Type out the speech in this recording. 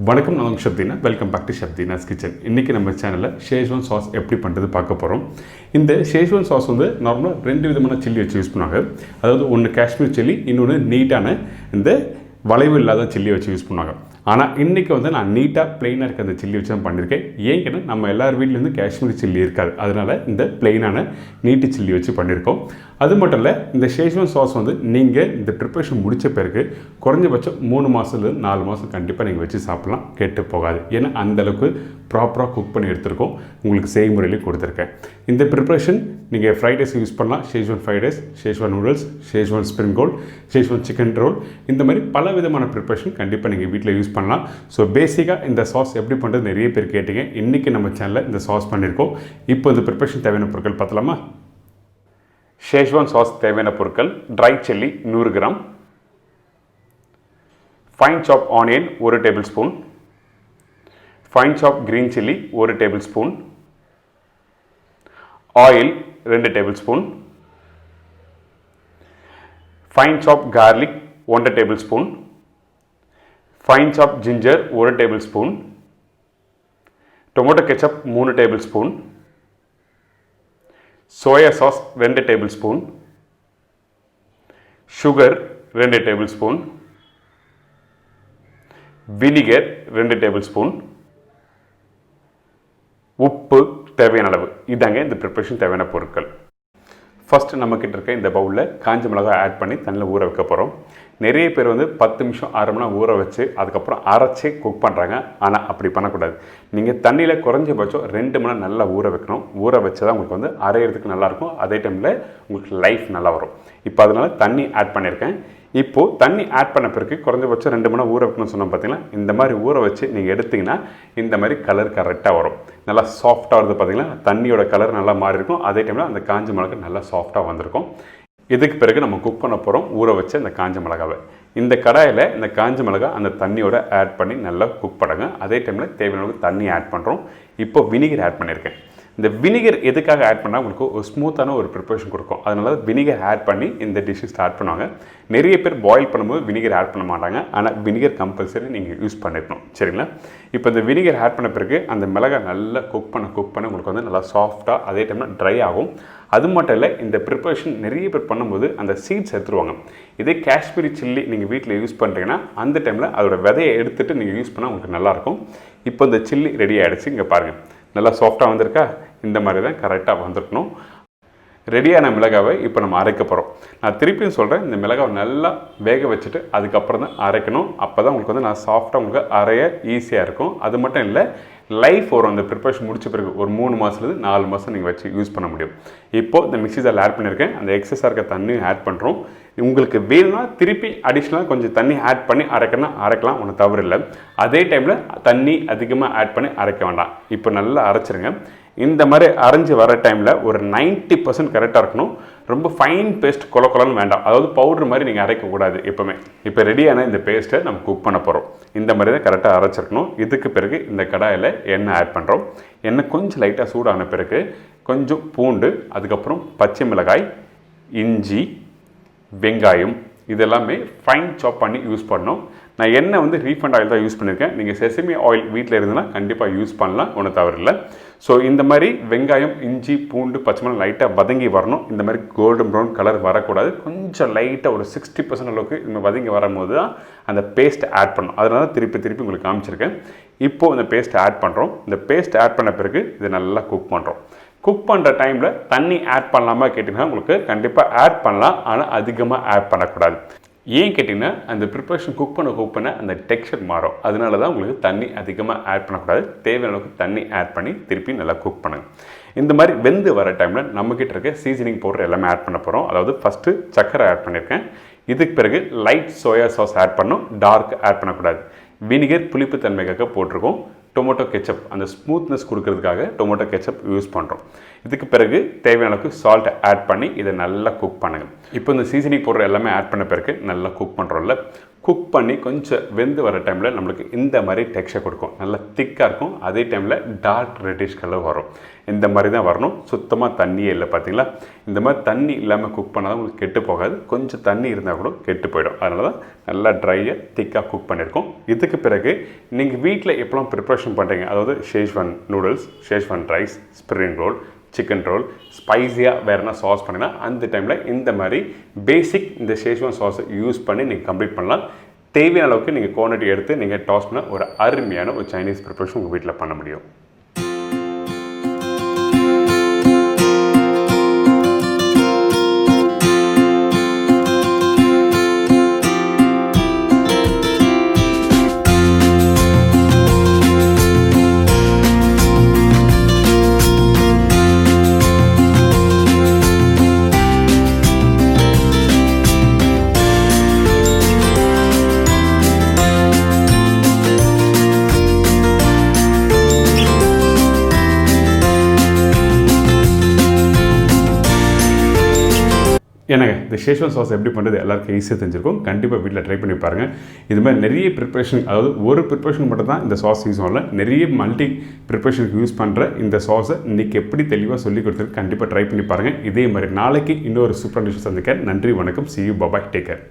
வணக்கம், நான் Shabtheena. Welcome back to Shabtheena's kitchen. இன்றைக்கி நம்ம சேனலில் ஷேஸ்வான் சாஸ் எப்படி பண்ணுறது பார்க்க போகிறோம். இந்த ஷேஸ்வான் சாஸ் வந்து நார்மலாக 2 விதமான சில்லி வச்சு யூஸ் பண்ணுவாங்க. அதாவது ஒன்று காஷ்மீர் சில்லி, இன்னொன்று நீட்டான இந்த வளைவு இல்லாத சில்லி வச்சு யூஸ் பண்ணுவாங்க. ஆனால் இன்றைக்கி வந்து நான் நீட்டாக ப்ளெயினாக இருக்க அந்த சில்லி வச்சு தான் பண்ணியிருக்கேன். ஏன்னா நம்ம எல்லார் வீட்லேருந்து காஷ்மீர் சில்லி இருக்காது, அதனால் இந்த ப்ளெயினான நீட்டு சில்லி வச்சு பண்ணியிருக்கோம். அது மட்டும் இல்லை, இந்த ஷேஸ்வான் சாஸ் வந்து நீங்கள் இந்த ப்ரிப்பரேஷன் முடித்த பிறகு குறைஞ்சபட்சம் 3 மாதத்துலேருந்து 4 மாதம் கண்டிப்பாக நீங்கள் வச்சு சாப்பிட்லாம், கெட்டு போகாது. ஏன்னா அந்தளவுக்கு ப்ராப்பராக குக் பண்ணி எடுத்துருக்கோம், உங்களுக்கு செய்முறையிலையும் கொடுத்துருக்கேன். இந்த ப்ரிப்பரேஷன் நீங்கள் ஃப்ரைட் ரைஸ் யூஸ் பண்ணலாம். Schezwan fried rice, schezwan noodles, schezwan spring roll, schezwan chicken roll, இந்த மாதிரி பல விதமான ப்ரிப்பரேஷன் கண்டிப்பாக நீங்கள் வீட்டில் யூஸ் பண்ணலாம். ஸோ பேசிக்காக இந்த சாஸ் எப்படி பண்ணுறது நிறைய பேர் கேட்டீங்க. இன்றைக்கி நம்ம சேனலில் இந்த சாஸ் பண்ணியிருக்கோம். இப்போ இந்த ப்ரிப்பரேஷன் தேவையான பொருட்கள் பார்த்தலாமா? ஷேஸ்வான் சாஸ் தேவையான பொருட்கள்: ட்ரை சில்லி 100 கிராம், ஃபைன் சாப் ஆனியன் 1 டேபிள் ஸ்பூன், ஃபைன் சாப் green chilli 1 table spoon, oil 2 table spoon, fine சாப் கார்லிக் 1 டேபிள் ஸ்பூன், ஃபைன் சாப் ginger 1 table spoon, tomato ketchup 3 table spoon, soya sauce 2 table spoon, sugar 2 table spoon, vinegar 2 table spoon, உப்பு தேவையான அளவு. இதாங்க இந்த preparation தேவையான பொருட்கள். ஃபஸ்ட்டு நம்மக்கிட்ட இருக்க இந்த பவுலில் காஞ்ச மிளகாய் ஆட் பண்ணி தண்ணியில் ஊற வைக்க போகிறோம். நிறைய பேர் வந்து 10 நிமிஷம் 1/2 மணி நேரம் ஊற வச்சு அதுக்கப்புறம் அரைச்சி குக் பண்ணுறாங்க. ஆனால் அப்படி பண்ணக்கூடாது. நீங்கள் தண்ணியில் குறைஞ்சபட்சம் 2 மணி நேரம் நல்லா ஊற வைக்கணும். ஊற வச்சு தான் உங்களுக்கு வந்து அரைகிறதுக்கு நல்லாயிருக்கும். அதே டைமில் உங்களுக்கு லைஃப் நல்லா வரும். இப்போ அதனால் தண்ணி ஆட் பண்ணியிருக்கேன். இப்போது தண்ணி ஆட் பண்ண பிறகு குறைஞ்சபட்சம் 2 மணி நேரம் ஊற வைக்கணும்னு சொன்னோம். பார்த்தீங்கன்னா இந்த மாதிரி ஊற வச்சு நீங்கள் எடுத்திங்கன்னா இந்த மாதிரி கலர் கரெக்டாக வரும். நல்லா சாஃப்டாக வருது. பார்த்தீங்கன்னா தண்ணியோட கலர் நல்லா மாறி இருக்கும். அதே டைமில் அந்த காஞ்ச மிளகாய் நல்லா சாஃப்டாக வந்திருக்கும். இதுக்கு பிறகு நம்ம குக் பண்ண போகிறோம் ஊற வச்ச இந்த காஞ்ச மிளகாவை. இந்த கடாயில் இந்த காஞ்ச மிளகாய் அந்த தண்ணியோட ஆட் பண்ணி நல்லா குக் பண்ணுங்க. அதே டைமில் தேவையான அளவுக்கு தண்ணி ஆட் பண்ணுறோம். இப்போ வினிகர் ஆட் பண்ணியிருக்கேன். இந்த வினிகர் எதுக்காக ஆட் பண்ணால் உங்களுக்கு ஒரு ஸ்மூத்தான ஒரு ப்ரிப்பரேஷன் கொடுக்கும். அதனால வினிகர் ஆட் பண்ணி இந்த டிஷ்ஷு ஸ்டார்ட் பண்ணுவாங்க. நிறைய பேர் பாயில் பண்ணும்போது வினிகர் ஆட் பண்ண மாட்டாங்க. ஆனால் வினிகர் கம்பல்சரி நீங்கள் யூஸ் பண்ணிக்கணும், சரிங்களா? இப்போ இந்த வினிகர் ஆட் பண்ண பிறகு அந்த மிளகாய் நல்லா குக் பண்ண உங்களுக்கு வந்து நல்லா சாஃப்டாக அதே டைமில் ட்ரை ஆகும். அது மட்டும் இல்லை, இந்த ப்ரிப்பரேஷன் நிறைய பேர் பண்ணும்போது அந்த சீட்ஸ் எடுத்துருவாங்க. இதே காஷ்மீரி சில்லி நீங்கள் வீட்டில் யூஸ் பண்ணுறீங்கன்னா அந்த டைமில் அதோட விதையை எடுத்துகிட்டு நீங்கள் யூஸ் பண்ணால் உங்களுக்கு நல்லாயிருக்கும். இப்போ இந்த சில்லி ரெடி ஆகிடுச்சு. இங்கே பாருங்கள், நல்லா சாஃப்டாக வந்திருக்கா? இந்த மாதிரி தான் கரெக்டாக வந்திருக்கணும். ரெடியான மிளகாவை இப்போ நம்ம அரைக்க போகிறோம். நான் திருப்பியும் சொல்கிறேன், இந்த மிளகாவை நல்லா வேக வச்சுட்டு அதுக்கப்புறம் தான் அரைக்கணும். அப்போ தான் உங்களுக்கு வந்து நான் சாஃப்டாக உங்களுக்கு அரைய ஈஸியாக இருக்கும். அது மட்டும் இல்லை, லைஃப் வரும். இந்த ப்ரிப்பரேஷன் முடிச்ச பிறகு ஒரு 3 மாதத்துலேருந்து 4 மாதம் நீங்கள் வச்சு யூஸ் பண்ண முடியும். இப்போது இந்த மிக்ஸி ஜாரில் ஆட் பண்ணியிருக்கேன். அந்த எக்ஸஸாக இருக்க தண்ணியும் ஆட் பண்ணுறோம். உங்களுக்கு வேணும்னா திருப்பி அடிஷ்னலாக கொஞ்சம் தண்ணி ஆட் பண்ணி அரைக்கலாம், ஒன்றும் தவறு இல்லை. அதே டைமில் தண்ணி அதிகமாக ஆட் பண்ணி அரைக்க வேண்டாம். இப்போ நல்லா அரைச்சிருங்க. இந்த மாதிரி அரைஞ்சி வர டைமில் ஒரு 90% கரெக்டாக இருக்கணும். ரொம்ப ஃபைன் பேஸ்ட் கொலன்னு வேண்டாம். அதாவது பவுடர் மாதிரி நீங்கள் அரைக்கக்கூடாது எப்போவுமே. இப்போ ரெடியான இந்த பேஸ்ட்டை நம்ம குக் பண்ண போகிறோம். இந்த மாதிரி தான் கரெக்டாக அரைச்சிருக்கணும். இதுக்கு பிறகு இந்த கடாயில் எண்ணெய் ஆட் பண்ணுறோம். எண்ணெய் கொஞ்சம் லைட்டாக சூடான பிறகு கொஞ்சம் பூண்டு, அதுக்கப்புறம் பச்சை மிளகாய், இஞ்சி, வெங்காயம் இதெல்லாமே ஃபைன் சாப் பண்ணி யூஸ் பண்ணணும். நான் எண்ணெய் வந்து ரீஃபண்ட் ஆயில் தான் யூஸ் பண்ணியிருக்கேன். நீங்கள் செசமி ஆயில் வீட்டில் இருந்ததுன்னா கண்டிப்பாக யூஸ் பண்ணலாம், ஒன்றும் தவறு இல்லை. ஸோ இந்த மாதிரி வெங்காயம், இஞ்சி, பூண்டு, பச்சை மிளகாய் லைட்டாக வதங்கி வரணும். இந்த மாதிரி கோல்டன் ப்ரௌன் கலர் வரக்கூடாது. கொஞ்சம் லைட்டாக ஒரு 60% அளவுக்கு இந்த வதங்கி வரும்போது தான் அந்த பேஸ்ட் ஆட் பண்ணணும். அதனால திருப்பி உங்களுக்கு காமிச்சிருக்கேன். இப்போது இந்த பேஸ்ட் ஆட் பண்ணுறோம். இந்த பேஸ்ட் ஆட் பண்ண பிறகு இதை நல்லா குக் பண்ணுறோம். குக் பண்ணுற டைமில் தண்ணி ஆட் பண்ணலாமா கேட்டிங்கன்னா உங்களுக்கு கண்டிப்பாக ஆட் பண்ணலாம். ஆனால் அதிகமாக ஆட் பண்ணக்கூடாது. ஏன் கேட்டிங்கன்னா அந்த ப்ரிப்பரேஷன் குக் பண்ண அந்த டெக்ஸ்சர் மாறும். அதனால தான் உங்களுக்கு தண்ணி அதிகமாக ஆட் பண்ணக்கூடாது. தேவையான அளவுக்கு தண்ணி ஆட் பண்ணி திருப்பி நல்லா குக் பண்ணுங்கள். இந்த மாதிரி வெந்து வர டைமில் நம்மக்கிட்ட இருக்க சீசனிங் பவுடர் எல்லாமே ஆட் பண்ண போகிறோம். அதாவது ஃபஸ்ட்டு சக்கரை ஆட் பண்ணியிருக்கேன். இதுக்கு பிறகு லைட் சோயா சாஸ் ஆட் பண்ணணும். டார்க் ஆட் பண்ணக்கூடாது. வினிகர் புளிப்பு தன்மைக்காக போட்டிருக்கோம். டொமேட்டோ கெச்சப் அந்த ஸ்மூத்னஸ் கொடுக்கறதுக்காக டொமேட்டோ கெச்சப் யூஸ் பண்ணுறோம். இதுக்கு பிறகு தேவையான அளவுக்கு சால்ட் ஆட் பண்ணி இதை நல்லா குக் பண்ணுங்கள். இப்போ இந்த சீசனிங் பவுடர் எல்லாமே ஆட் பண்ண பிறகு நல்லா குக் பண்ணுறோம்ல, குக் பண்ணி கொஞ்சம் வெந்து வர டைமில் நம்மளுக்கு இந்த மாதிரி டெக்ஸ்சர் கொடுக்கும். நல்லா திக்காக இருக்கும். அதே டைமில் டார்க் ரெட்டிஷ் கலர் வரும். இந்த மாதிரி தான் வரணும். சுத்தமாக தண்ணியே இல்லை பார்த்தீங்களா. இந்த மாதிரி தண்ணி இல்லாமல் குக் பண்ணால் தான் உங்களுக்கு கெட்டு போகாது. கொஞ்சம் தண்ணி இருந்தால் கூட கெட்டு போயிடும். அதனால தான் நல்லா ட்ரையாக திக்காக குக் பண்ணியிருக்கோம். இதுக்கு பிறகு நீங்கள் வீட்டில் எப்போலாம் ப்ரிப்ரேஷன் பண்ணுறீங்க, அதாவது schezwan noodles, schezwan rice, spring roll, chicken roll, ஸ்பைஸியாக வேறு என்ன சாஸ் பண்ணினா அந்த டைமில் இந்த மாதிரி பேசிக் இந்த ஷேஸ்வான் சாஸை யூஸ் பண்ணி நீங்கள் கம்ப்ளீட் பண்ணலாம். தேவையான அளவுக்கு நீங்கள் குவான்டிட்டி எடுத்து நீங்கள் டாஸ் பண்ண ஒரு அருமையான ஒரு சைனீஸ் ப்ரிப்பரேஷன் உங்கள் வீட்டில் பண்ண முடியும். என்னங்க இந்த ஷேஸ்வான் சாஸ் எப்படி பண்ணுறது எல்லாருக்கும் ஈஸியாக தெரிஞ்சிருக்கும். கண்டிப்பாக வீட்டில் ட்ரை பண்ணி பாருங்கள். இது மாதிரி நிறைய ப்ரிப்ரேஷன், அதாவது ஒரு ப்ரிப்ரேஷன் மட்டும் தான் இந்த சாஸ் யூஸ் பண்ணல, நிறைய மல்டி ப்ரிப்ரேஷனுக்கு யூஸ் பண்ணுற இந்த சாஸை இன்றைக்கி எப்படி தெளிவாக சொல்லி கொடுத்துருக்கு. கண்டிப்பாக ட்ரை பண்ணி பாருங்கள். இதே மாதிரி நாளைக்கு இன்னொரு சூப்பர் டிஷ் சந்திக்கிறேன். நன்றி, வணக்கம். See you, bye bye, take care.